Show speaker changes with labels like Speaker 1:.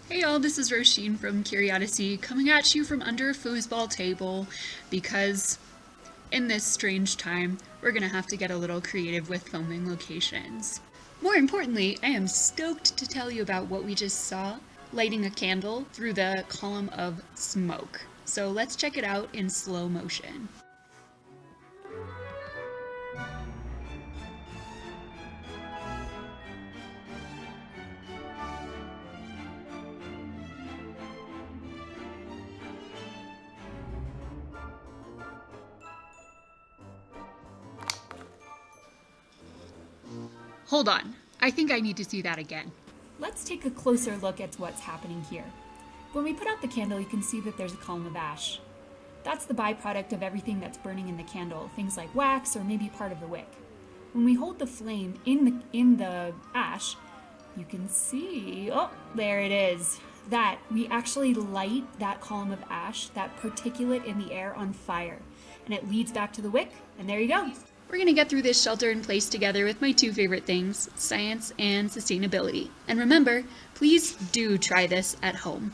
Speaker 1: Hey y'all, this is Roisin from CuriOdyssey coming at you from under a foosball table because in this strange time, we're gonna have to get a little creative with filming locations. More importantly, I am stoked to tell you about what we just saw, lighting a candle through the column of smoke. So let's check it out in slow motion. Hold on, I think I need to see that again.
Speaker 2: Let's take a closer look at what's happening here. When we put out the candle, you can see that there's a column of ash. That's the byproduct of everything that's burning in the candle, things like wax or maybe part of the wick. When we hold the flame in the ash, you can see, oh, there it is. That we actually light that column of ash, that particulate in the air, on fire. And it leads back to the wick, and there you go.
Speaker 1: We're gonna get through this shelter in place together with my two favorite things, science and sustainability. And remember, please do try this at home.